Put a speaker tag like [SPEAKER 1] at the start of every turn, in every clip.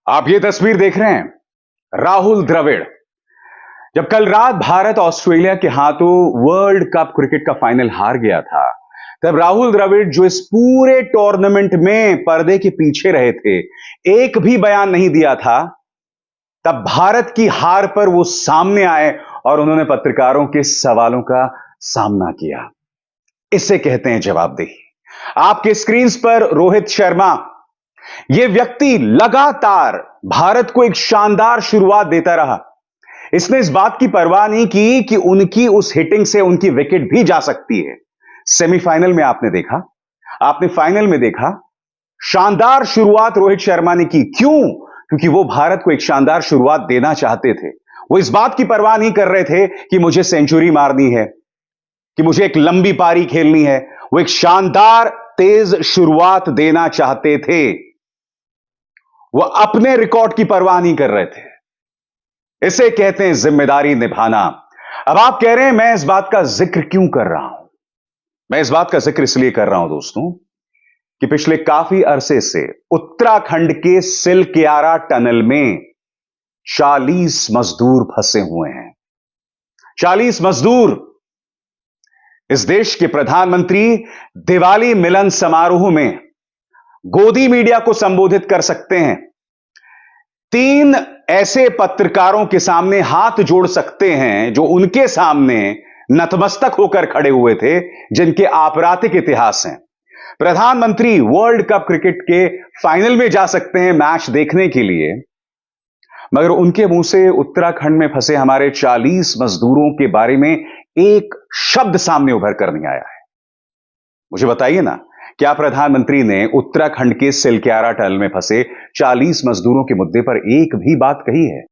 [SPEAKER 1] आप ये तस्वीर देख रहे हैं राहुल द्रविड़। जब कल रात भारत ऑस्ट्रेलिया के हाथों वर्ल्ड कप क्रिकेट का फाइनल हार गया था, तब राहुल द्रविड़ जो इस पूरे टूर्नामेंट में पर्दे के पीछे रहे थे, एक भी बयान नहीं दिया था। तब भारत की हार पर वो सामने आए और उन्होंने पत्रकारों के सवालों का सामना किया। इसे कहते हैं जवाबदेही। आपके स्क्रीन पर रोहित शर्मा, यह व्यक्ति लगातार भारत को एक शानदार शुरुआत देता रहा। इसने इस बात की परवाह नहीं की कि उनकी उस हिटिंग से उनकी विकेट भी जा सकती है। सेमीफाइनल में आपने देखा, आपने फाइनल में देखा, शानदार शुरुआत रोहित शर्मा ने की। क्यों? क्योंकि वो भारत को एक शानदार शुरुआत देना चाहते थे। वो इस बात की परवाह नहीं कर रहे थे कि मुझे सेंचुरी मारनी है, कि मुझे एक लंबी पारी खेलनी है। वो एक शानदार तेज शुरुआत देना चाहते थे। वो अपने रिकॉर्ड की परवाह नहीं कर रहे थे। इसे कहते हैं जिम्मेदारी निभाना। अब आप कह रहे हैं मैं इस बात का जिक्र क्यों कर रहा हूं? मैं इस बात का जिक्र इसलिए कर रहा हूं दोस्तों कि पिछले काफी अरसे से उत्तराखंड के सिलक्यारा टनल में 40 मजदूर फंसे हुए हैं। 40 मजदूर। इस देश के प्रधानमंत्री दिवाली मिलन समारोह में गोदी मीडिया को संबोधित कर सकते हैं। 3 ऐसे पत्रकारों के सामने हाथ जोड़ सकते हैं जो उनके सामने नतमस्तक होकर खड़े हुए थे, जिनके आपराधिक इतिहास हैं। प्रधानमंत्री वर्ल्ड कप क्रिकेट के फाइनल में जा सकते हैं मैच देखने के लिए, मगर उनके मुंह से उत्तराखंड में फंसे हमारे 40 मजदूरों के बारे में एक शब्द सामने उभर कर नहीं आया है। मुझे बताइए ना, क्या प्रधानमंत्री ने उत्तराखंड के सिलक्यारा टनल में फंसे 40 मजदूरों के मुद्दे पर एक भी बात कही है?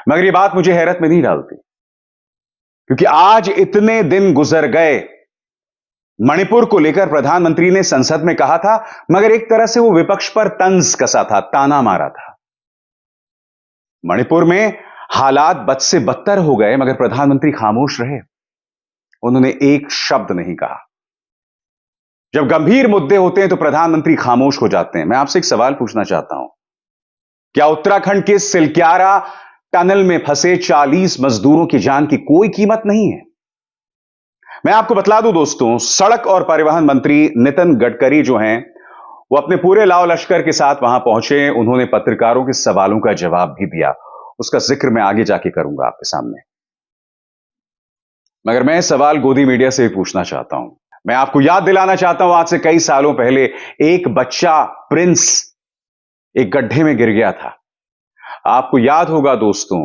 [SPEAKER 1] मगर यह बात मुझे हैरत में नहीं डालती, क्योंकि आज इतने दिन गुजर गए। मणिपुर को लेकर प्रधानमंत्री ने संसद में कहा था, मगर एक तरह से वो विपक्ष पर तंज कसा था, ताना मारा था। मणिपुर में हालात बद से बदतर हो गए, मगर प्रधानमंत्री खामोश रहे। उन्होंने एक शब्द नहीं कहा। जब गंभीर मुद्दे होते हैं तो प्रधानमंत्री खामोश हो जाते हैं। मैं आपसे एक सवाल पूछना चाहता हूं, क्या उत्तराखंड के सिलक्यारा टनल में फंसे 40 मजदूरों की जान की कोई कीमत नहीं है? मैं आपको बतला दूं दोस्तों, सड़क और परिवहन मंत्री नितिन गडकरी जो हैं, वो अपने पूरे लाव लश्कर के साथ वहां पहुंचे। उन्होंने पत्रकारों के सवालों का जवाब भी दिया। उसका जिक्र मैं आगे जाके करूंगा आपके सामने। मगर मैं सवाल गोदी मीडिया से भी पूछना चाहता हूं। मैं आपको याद दिलाना चाहता हूं, आज से कई सालों पहले एक बच्चा प्रिंस एक गड्ढे में गिर गया था। आपको याद होगा दोस्तों,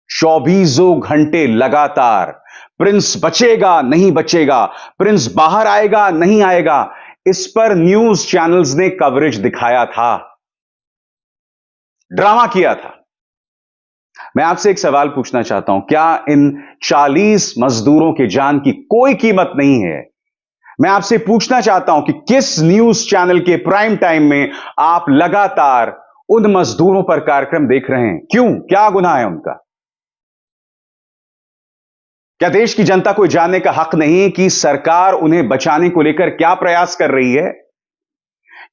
[SPEAKER 1] 24 घंटे लगातार प्रिंस बचेगा नहीं बचेगा, प्रिंस बाहर आएगा नहीं आएगा, इस पर न्यूज चैनल्स ने कवरेज दिखाया था, ड्रामा किया था। मैं आपसे एक सवाल पूछना चाहता हूं, क्या इन 40 मजदूरों की जान की कोई कीमत नहीं है? मैं आपसे पूछना चाहता हूं कि किस न्यूज चैनल के प्राइम टाइम में आप लगातार उन मजदूरों पर कार्यक्रम देख रहे हैं? क्यों? क्या गुनाह है उनका? क्या देश की जनता को जानने का हक नहीं कि सरकार उन्हें बचाने को लेकर क्या प्रयास कर रही है?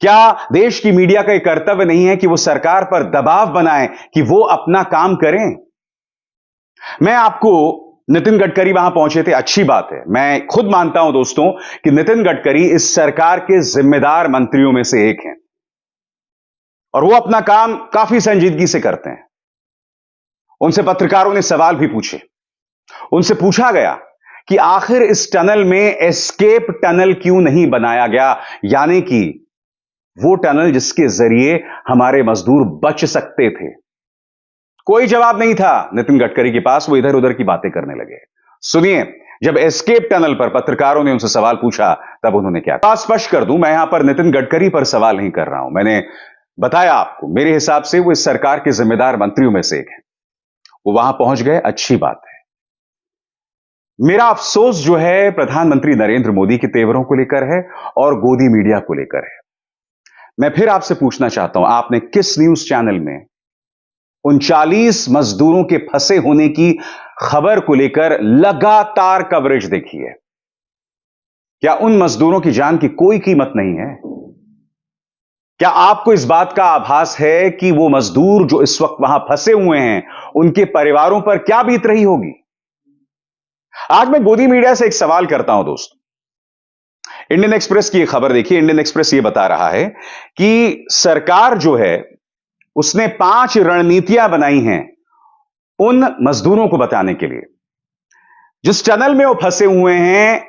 [SPEAKER 1] क्या देश की मीडिया का यह कर्तव्य नहीं है कि वो सरकार पर दबाव बनाए कि वो अपना काम करें? मैं आपको, नितिन गडकरी वहां पहुंचे थे, अच्छी बात है। मैं खुद मानता हूं दोस्तों कि नितिन गडकरी इस सरकार के जिम्मेदार मंत्रियों में से एक हैं और वो अपना काम काफी संजीदगी से करते हैं। उनसे पत्रकारों ने सवाल भी पूछे। उनसे पूछा गया कि आखिर इस टनल में एस्केप टनल क्यों नहीं बनाया गया, यानी कि वो टनल जिसके जरिए हमारे मजदूर बच सकते थे। कोई जवाब नहीं था नितिन गडकरी के पास। वो इधर उधर की बातें करने लगे। सुनिए, जब एस्केप टनल पर पत्रकारों ने उनसे सवाल पूछा, तब उन्होंने क्या कहा। स्पष्ट कर दूं, मैं यहां पर नितिन गडकरी पर सवाल नहीं कर रहा हूं। मैंने बताया आपको, मेरे हिसाब से वो इस सरकार के जिम्मेदार मंत्रियों में से एक है। वो वहां पहुंच गए, अच्छी बात है। मेरा अफसोस जो है प्रधानमंत्री नरेंद्र मोदी के तेवरों को लेकर है और गोदी मीडिया को लेकर है। मैं फिर आपसे पूछना चाहता हूं, आपने किस न्यूज चैनल में 39 मजदूरों के फंसे होने की खबर को लेकर लगातार कवरेज देखी है? क्या उन मजदूरों की जान की कोई कीमत नहीं है? क्या आपको इस बात का आभास है कि वो मजदूर जो इस वक्त वहां फंसे हुए हैं, उनके परिवारों पर क्या बीत रही होगी? आज मैं गोदी मीडिया से एक सवाल करता हूं दोस्त। इंडियन एक्सप्रेस की एक खबर देखिए। इंडियन एक्सप्रेस ये बता रहा है कि सरकार जो है उसने 5 रणनीतियां बनाई हैं उन मजदूरों को बताने के लिए। जिस टनल में वो फंसे हुए हैं,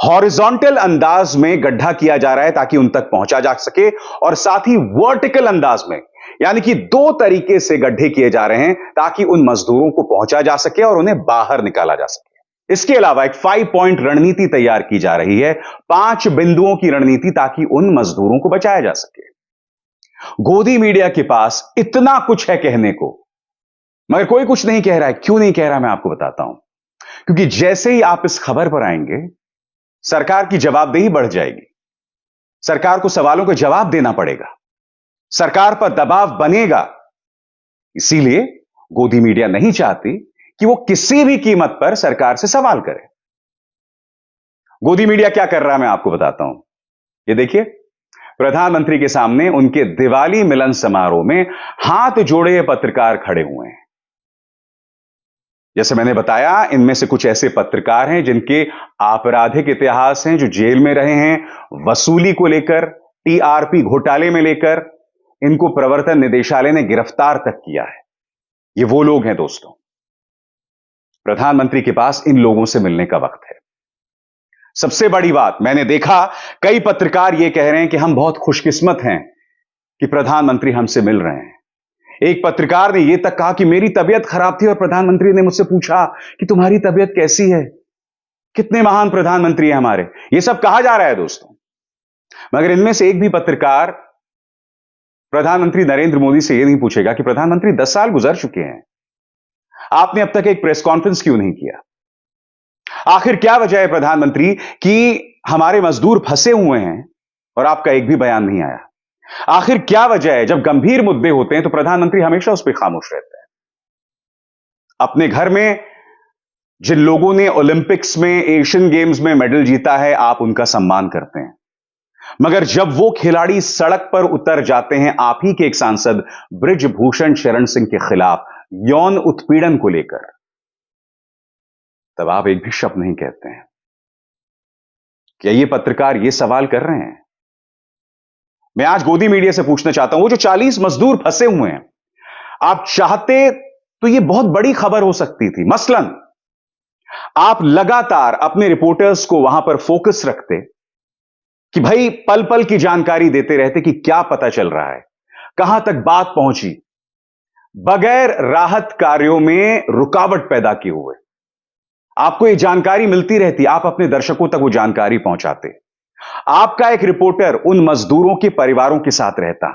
[SPEAKER 1] हॉरिजॉन्टल अंदाज में गड्ढा किया जा रहा है ताकि उन तक पहुंचा जा सके, और साथ ही वर्टिकल अंदाज में, यानी कि 2 तरीके से गड्ढे किए जा रहे हैं ताकि उन मजदूरों को पहुंचा जा सके और उन्हें बाहर निकाला जा सके। इसके अलावा एक 5 पॉइंट रणनीति तैयार की जा रही है, 5 बिंदुओं की रणनीति, ताकि उन मजदूरों को बचाया जा सके। गोदी मीडिया के पास इतना कुछ है कहने को, मगर कोई कुछ नहीं कह रहा है। क्यों नहीं कह रहा, मैं आपको बताता हूं। क्योंकि जैसे ही आप इस खबर पर आएंगे, सरकार की जवाबदेही बढ़ जाएगी। सरकार को सवालों के जवाब देना पड़ेगा, सरकार पर दबाव बनेगा। इसीलिए गोदी मीडिया नहीं चाहती कि वो किसी भी कीमत पर सरकार से सवाल करे। गोदी मीडिया क्या कर रहा है, मैं आपको बताता हूं। ये देखिए, प्रधानमंत्री के सामने उनके दिवाली मिलन समारोह में हाथ जोड़े पत्रकार खड़े हुए हैं। जैसे मैंने बताया, इनमें से कुछ ऐसे पत्रकार हैं जिनके आपराधिक इतिहास हैं, जो जेल में रहे हैं वसूली को लेकर, टीआरपी घोटाले में लेकर। इनको प्रवर्तन निदेशालय ने गिरफ्तार तक किया है। ये वो लोग हैं दोस्तों। प्रधानमंत्री के पास इन लोगों से मिलने का वक्त है। सबसे बड़ी बात, मैंने देखा कई पत्रकार ये कह रहे हैं कि हम बहुत खुशकिस्मत हैं कि प्रधानमंत्री हमसे मिल रहे हैं। एक पत्रकार ने यह तक कहा कि मेरी तबीयत खराब थी और प्रधानमंत्री ने मुझसे पूछा कि तुम्हारी तबीयत कैसी है। कितने महान प्रधानमंत्री हैं हमारे। यह सब कहा जा रहा है दोस्तों, मगर इनमें से एक भी पत्रकार प्रधानमंत्री नरेंद्र मोदी से यह नहीं पूछेगा कि प्रधानमंत्री 10 साल गुजर चुके हैं, आपने अब तक एक प्रेस कॉन्फ्रेंस क्यों नहीं किया। आखिर क्या वजह है प्रधानमंत्री कि हमारे मजदूर फंसे हुए हैं और आपका एक भी बयान नहीं आया। आखिर क्या वजह है, जब गंभीर मुद्दे होते हैं तो प्रधानमंत्री हमेशा उस पर खामोश रहते हैं। अपने घर में जिन लोगों ने ओलंपिक्स में, एशियन गेम्स में मेडल जीता है, आप उनका सम्मान करते हैं, मगर जब वो खिलाड़ी सड़क पर उतर जाते हैं आप ही के एक सांसद बृजभूषण शरण सिंह के खिलाफ यौन उत्पीड़न को लेकर, तब आप एक भी शब्द नहीं कहते हैं। क्या ये पत्रकार ये सवाल कर रहे हैं? मैं आज गोदी मीडिया से पूछना चाहता हूं, वो जो 40 मजदूर फंसे हुए हैं, आप चाहते तो ये बहुत बड़ी खबर हो सकती थी। मसलन आप लगातार अपने रिपोर्टर्स को वहां पर फोकस रखते कि भाई पल पल की जानकारी देते रहते कि क्या पता चल रहा है, कहां तक बात पहुंची, बगैर राहत कार्यों में रुकावट पैदा किए हुए आपको यह जानकारी मिलती रहती, आप अपने दर्शकों तक वो जानकारी पहुंचाते। आपका एक रिपोर्टर उन मजदूरों के परिवारों के साथ रहता,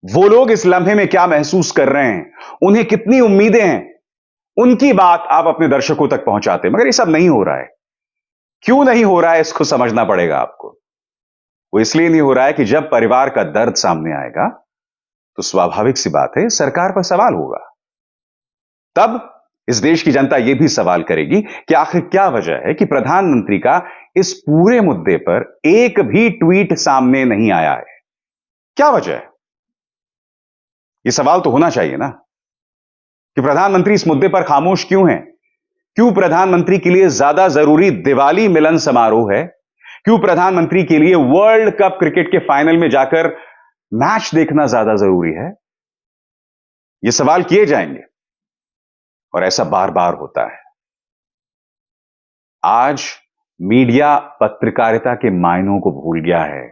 [SPEAKER 1] वो लोग इस लम्हे में क्या महसूस कर रहे हैं, उन्हें कितनी उम्मीदें हैं, उनकी बात आप अपने दर्शकों तक पहुंचाते। मगर ये सब नहीं हो रहा है। क्यों नहीं हो रहा है, इसको समझना पड़ेगा आपको। वो इसलिए नहीं हो रहा है कि जब परिवार का दर्द सामने आएगा तो स्वाभाविक सी बात है सरकार पर सवाल होगा। तब इस देश की जनता यह भी सवाल करेगी कि आखिर क्या वजह है कि प्रधानमंत्री का इस पूरे मुद्दे पर एक भी ट्वीट सामने नहीं आया है। क्या वजह है? यह सवाल तो होना चाहिए ना कि प्रधानमंत्री इस मुद्दे पर खामोश क्यों हैं? क्यों प्रधानमंत्री के लिए ज्यादा जरूरी दिवाली मिलन समारोह है? क्यों प्रधानमंत्री के लिए वर्ल्ड कप क्रिकेट के फाइनल में जाकर मैच देखना ज्यादा जरूरी है? यह सवाल किए जाएंगे और ऐसा बार बार होता है। आज मीडिया पत्रकारिता के मायनों को भूल गया है,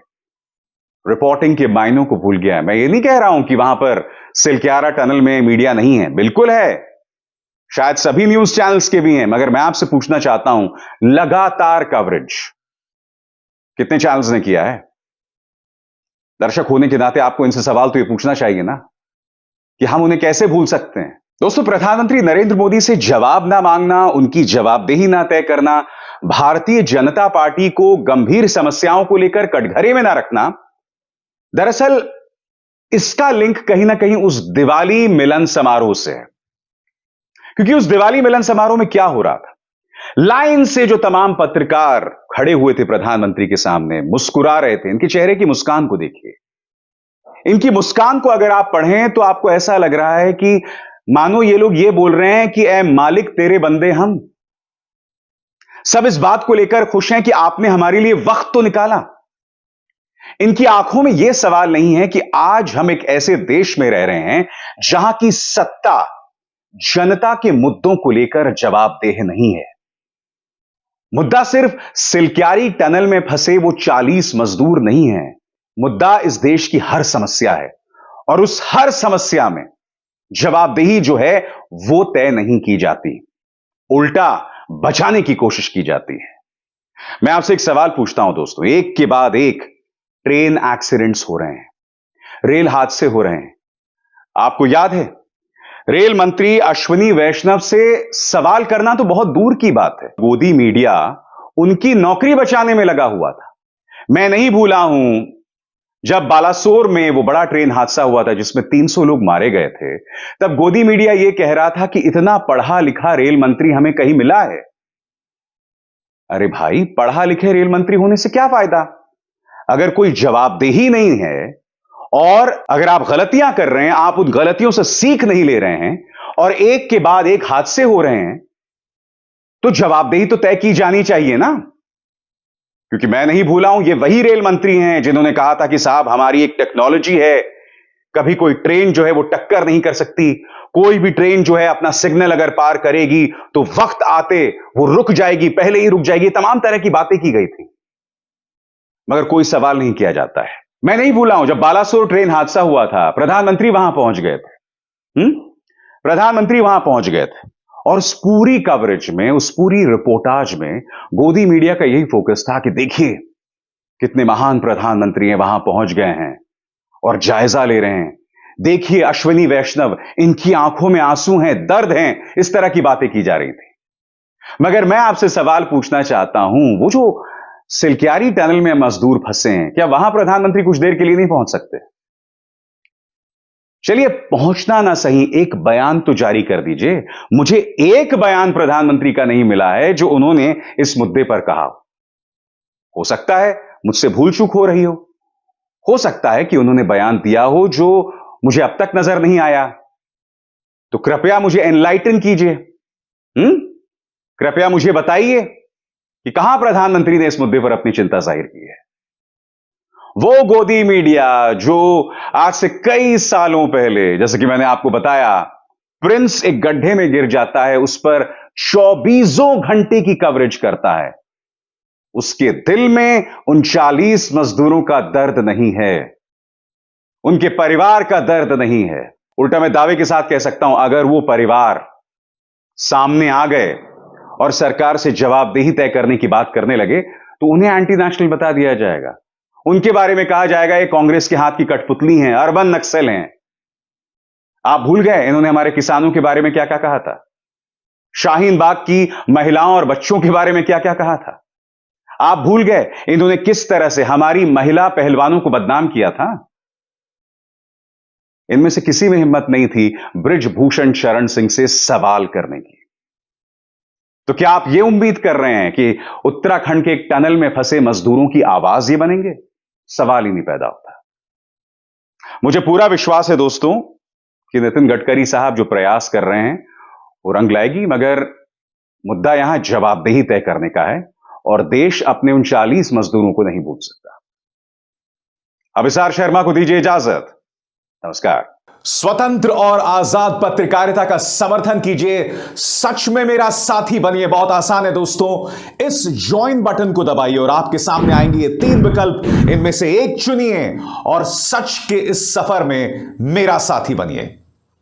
[SPEAKER 1] रिपोर्टिंग के मायनों को भूल गया है। मैं ये नहीं कह रहा हूं कि वहां पर सिलक्यारा टनल में मीडिया नहीं है, बिल्कुल है, शायद सभी न्यूज चैनल्स के भी हैं, मगर मैं आपसे पूछना चाहता हूं, लगातार कवरेज कितने चैनल्स ने किया है? दर्शक होने के नाते आपको इनसे सवाल तो ये पूछना चाहिए ना कि हम उन्हें कैसे भूल सकते हैं। दोस्तों, प्रधानमंत्री नरेंद्र मोदी से जवाब ना मांगना, उनकी जवाबदेही ना तय करना, भारतीय जनता पार्टी को गंभीर समस्याओं को लेकर कटघरे में ना रखना, दरअसल इसका लिंक कहीं ना कहीं उस दिवाली मिलन समारोह से है। क्योंकि उस दिवाली मिलन समारोह में क्या हो रहा था, लाइन से जो तमाम पत्रकार खड़े हुए थे प्रधानमंत्री के सामने, मुस्कुरा रहे थे, इनके चेहरे की मुस्कान को देखिए, इनकी मुस्कान को अगर आप पढ़ें तो आपको ऐसा लग रहा है कि मानो ये लोग ये बोल रहे हैं कि ऐ मालिक तेरे बंदे हम। सब इस बात को लेकर खुश हैं कि आपने हमारे लिए वक्त तो निकाला। इनकी आंखों में यह सवाल नहीं है कि आज हम एक ऐसे देश में रह रहे हैं जहां की सत्ता जनता के मुद्दों को लेकर जवाबदेह नहीं है। मुद्दा सिर्फ सिलक्यारी टनल में फंसे वो 40 मजदूर नहीं है। मुद्दा इस देश की हर समस्या है और उस हर समस्या में जवाबदेही जो है वो तय नहीं की जाती, उल्टा बचाने की कोशिश की जाती है। मैं आपसे एक सवाल पूछता हूं दोस्तों, एक के बाद एक ट्रेन एक्सीडेंट्स हो रहे हैं, रेल हादसे हो रहे हैं। आपको याद है, रेल मंत्री अश्विनी वैष्णव से सवाल करना तो बहुत दूर की बात है, गोदी मीडिया उनकी नौकरी बचाने में लगा हुआ था। मैं नहीं भूला हूं जब बालासोर में वो बड़ा ट्रेन हादसा हुआ था जिसमें 300 लोग मारे गए थे, तब गोदी मीडिया यह कह रहा था कि इतना पढ़ा लिखा रेल मंत्री हमें कहीं मिला है। अरे भाई, पढ़ा लिखे रेल मंत्री होने से क्या फायदा अगर कोई जवाबदेही नहीं है और अगर आप गलतियां कर रहे हैं, आप उन गलतियों से सीख नहीं ले रहे हैं और एक के बाद एक हादसे हो रहे हैं, तो जवाबदेही तो तय की जानी चाहिए ना। क्योंकि मैं नहीं भूला हूं, ये वही रेल मंत्री हैं जिन्होंने कहा था कि साहब हमारी एक टेक्नोलॉजी है, कभी कोई ट्रेन जो है वो टक्कर नहीं कर सकती, कोई भी ट्रेन जो है अपना सिग्नल अगर पार करेगी तो वक्त आते वो रुक जाएगी, पहले ही रुक जाएगी। तमाम तरह की बातें की गई थी, मगर कोई सवाल नहीं किया जाता है। मैं नहीं भूला हूं, जब बालासोर ट्रेन हादसा हुआ था, प्रधानमंत्री वहां पहुंच गए थे। प्रधानमंत्री वहां पहुंच गए थे और उस पूरी कवरेज में, उस पूरी रिपोर्टाज में गोदी मीडिया का यही फोकस था कि देखिए कितने महान प्रधानमंत्री हैं, वहां पहुंच गए हैं और जायजा ले रहे हैं। देखिए अश्विनी वैष्णव, इनकी आंखों में आंसू हैं, दर्द हैं, इस तरह की बातें की जा रही थी। मगर मैं आपसे सवाल पूछना चाहता हूं, वो जो सिलक्यारी टनल में मजदूर फंसे हैं, क्या वहां प्रधानमंत्री कुछ देर के लिए नहीं पहुंच सकते? चलिए, पहुंचना ना सही, एक बयान तो जारी कर दीजिए। मुझे एक बयान प्रधानमंत्री का नहीं मिला है जो उन्होंने इस मुद्दे पर कहा। हो सकता है मुझसे भूल चूक हो रही हो सकता है कि उन्होंने बयान दिया हो जो मुझे अब तक नजर नहीं आया। तो कृपया मुझे एनलाइटन कीजिए। कृपया मुझे बताइए कि कहां प्रधानमंत्री ने इस मुद्दे पर अपनी चिंता जाहिर की है। वो गोदी मीडिया जो आज से कई सालों पहले, जैसे कि मैंने आपको बताया, प्रिंस एक गड्ढे में गिर जाता है, उस पर 24 घंटे की कवरेज करता है, उसके दिल में उन 40 मजदूरों का दर्द नहीं है, उनके परिवार का दर्द नहीं है। उल्टा मैं दावे के साथ कह सकता हूं, अगर वो परिवार सामने आ गए और सरकार से जवाबदेही तय करने की बात करने लगे तो उन्हें एंटी नेशनल बता दिया जाएगा। उनके बारे में कहा जाएगा ये कांग्रेस के हाथ की कठपुतली हैं, अर्बन नक्सल हैं। आप भूल गए इन्होंने हमारे किसानों के बारे में क्या क्या कहा था, शाहीन बाग की महिलाओं और बच्चों के बारे में क्या क्या कहा था। आप भूल गए इन्होंने किस तरह से हमारी महिला पहलवानों को बदनाम किया था। इनमें से किसी में हिम्मत नहीं थी बृजभूषण शरण सिंह से सवाल करने की। तो क्या आप यह उम्मीद कर रहे हैं कि उत्तराखंड के एक टनल में फंसे मजदूरों की आवाज ये बनेंगे? सवाल ही नहीं पैदा होता। मुझे पूरा विश्वास है दोस्तों कि नितिन गडकरी साहब जो प्रयास कर रहे हैं वो रंग लाएगी, मगर मुद्दा यहां जवाबदेही तय करने का है और देश अपने उन 40 मजदूरों को नहीं भूल सकता। अभिसार शर्मा को दीजिए इजाजत। नमस्कार।
[SPEAKER 2] स्वतंत्र और आजाद पत्रकारिता का समर्थन कीजिए, सच में मेरा साथी बनिए। बहुत आसान है दोस्तों, इस ज्वाइन बटन को दबाइए और आपके सामने आएंगे ये 3 विकल्प, इनमें से एक चुनिए और सच के इस सफर में मेरा साथी बनिए।